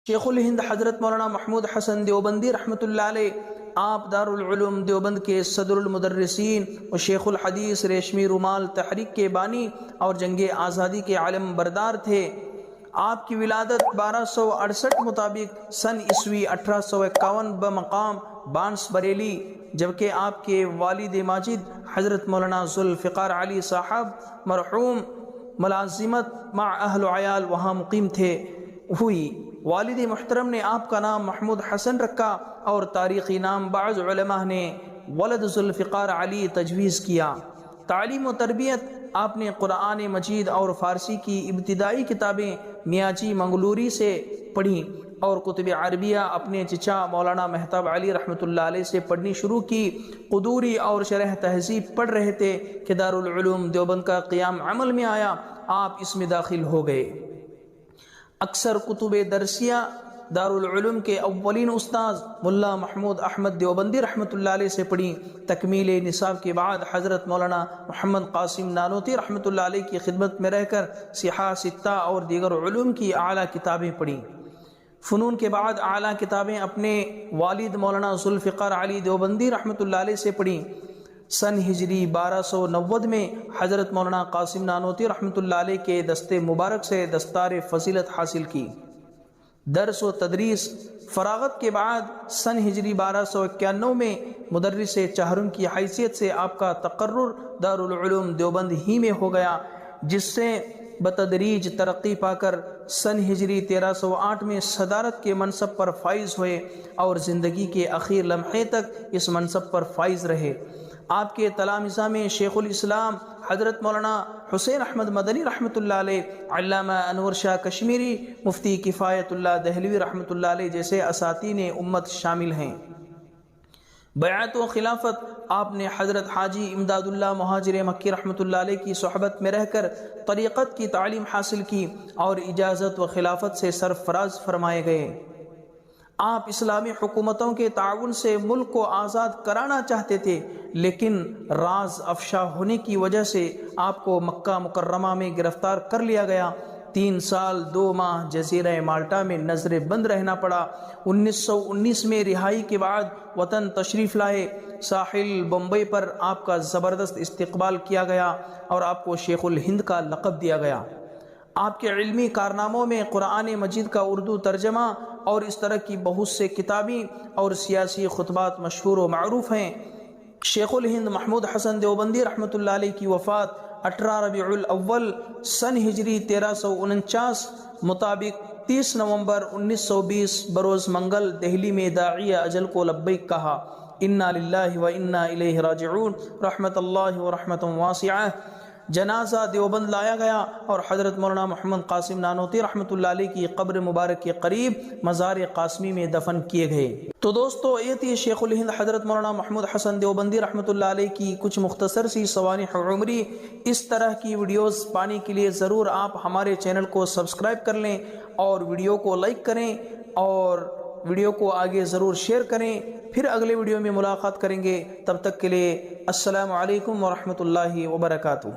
شیخ الہند حضرت مولانا محمود حسن دیوبندی رحمۃ اللہ علیہ، آپ دارالعلوم دیوبند کے صدر المدرسین و شیخ الحدیث ریشمی رومال تحریک کے بانی اور جنگ آزادی کے علم بردار تھے۔ آپ کی ولادت 1268 مطابق سن عیسوی 1851 بمقام بانس بریلی، جبکہ آپ کے والد ماجد حضرت مولانا ذوالفقار علی صاحب مرحوم ملازمت مع اہل و عیال وہاں مقیم تھے ہوئی۔ والد محترم نے آپ کا نام محمود حسن رکھا اور تاریخی نام بعض علماء نے ولد ذوالفقار علی تجویز کیا۔ تعلیم و تربیت آپ نے قرآن مجید اور فارسی کی ابتدائی کتابیں میاں جی منگلوری سے پڑھیں اور کتب عربیہ اپنے چچا مولانا مہتاب علی رحمۃ اللہ علیہ سے پڑھنی شروع کی۔ قدوری اور شرح تہذیب پڑھ رہے تھے کہ دارالعلوم دیوبند کا قیام عمل میں آیا، آپ اس میں داخل ہو گئے۔ اکثر کتب درسیہ دارالعلوم کے اولین استاذ ملا محمود احمد دیوبندی رحمۃ اللہ علیہ سے پڑھی۔ تکمیل نصاب کے بعد حضرت مولانا محمد قاسم نانوتی رحمۃ اللہ علیہ کی خدمت میں رہ کر صحاح ستہ اور دیگر علوم کی اعلیٰ کتابیں پڑھیں۔ فنون کے بعد اعلیٰ کتابیں اپنے والد مولانا ذوالفقار علی دیوبندی رحمۃ اللہ علیہ سے پڑھیں۔ سن ہجری 1290 میں حضرت مولانا قاسم نانوتی رحمۃ اللہ علیہ کے دست مبارک سے دستار فضیلت حاصل کی۔ درس و تدریس فراغت کے بعد سن ہجری 1291 میں مدرس چہارم کی حیثیت سے آپ کا تقرر دارالعلوم دیوبند ہی میں ہو گیا، جس سے بتدریج ترقی پا کر سن ہجری 1308 میں صدارت کے منصب پر فائز ہوئے اور زندگی کے اخیر لمحے تک اس منصب پر فائز رہے۔ آپ کے تلامذہ میں شیخ الاسلام حضرت مولانا حسین احمد مدنی رحمۃ اللہ علیہ، علامہ انور شاہ کشمیری، مفتی کفایت اللہ دہلوی رحمۃ اللہ علیہ جیسے اساتین امت شامل ہیں۔ بیعت و خلافت آپ نے حضرت حاجی امداد اللہ مہاجر مکی رحمۃ اللہ علیہ کی صحبت میں رہ کر طریقت کی تعلیم حاصل کی اور اجازت و خلافت سے سرفراز فرمائے گئے۔ آپ اسلامی حکومتوں کے تعاون سے ملک کو آزاد کرانا چاہتے تھے، لیکن راز افشا ہونے کی وجہ سے آپ کو مکہ مکرمہ میں گرفتار کر لیا گیا۔ 3 سال 2 ماہ جزیرہ مالٹا میں نظر بند رہنا پڑا۔ 1919 میں رہائی کے بعد وطن تشریف لائے۔ ساحل بمبئی پر آپ کا زبردست استقبال کیا گیا اور آپ کو شیخ الہند کا لقب دیا گیا۔ آپ کے علمی کارناموں میں قرآن مجید کا اردو ترجمہ اور اس طرح کی بہت سے کتابیں اور سیاسی خطبات مشہور و معروف ہیں۔ شیخ الہند محمود حسن دیوبندی رحمۃ اللہ علیہ کی وفات 18 ربیع الاول سن ہجری 1349 مطابق 30 نومبر 1920 بروز منگل دہلی میں داعیہ اجل کو لبیک کہا۔ انا للہ و انا الیہ راجعون، رحمت اللہ و رحمت واسعہ۔ جنازہ دیوبند لایا گیا اور حضرت مولانا محمد قاسم نانوتی رحمۃ اللہ علیہ کی قبر مبارک کے قریب مزار قاسمی میں دفن کیے گئے۔ تو دوستو، یہ تھی شیخ الہند حضرت مولانا محمود حسن دیوبندی رحمۃ اللہ علیہ کی کچھ مختصر سی سوانح عمری۔ اس طرح کی ویڈیوز پانے کے لیے ضرور آپ ہمارے چینل کو سبسکرائب کر لیں اور ویڈیو کو لائک کریں اور ویڈیو کو آگے ضرور شیئر کریں۔ پھر اگلے ویڈیو میں ملاقات کریں گے، تب تک کے لیے السلام علیکم ورحمۃ اللہ وبرکاتہ۔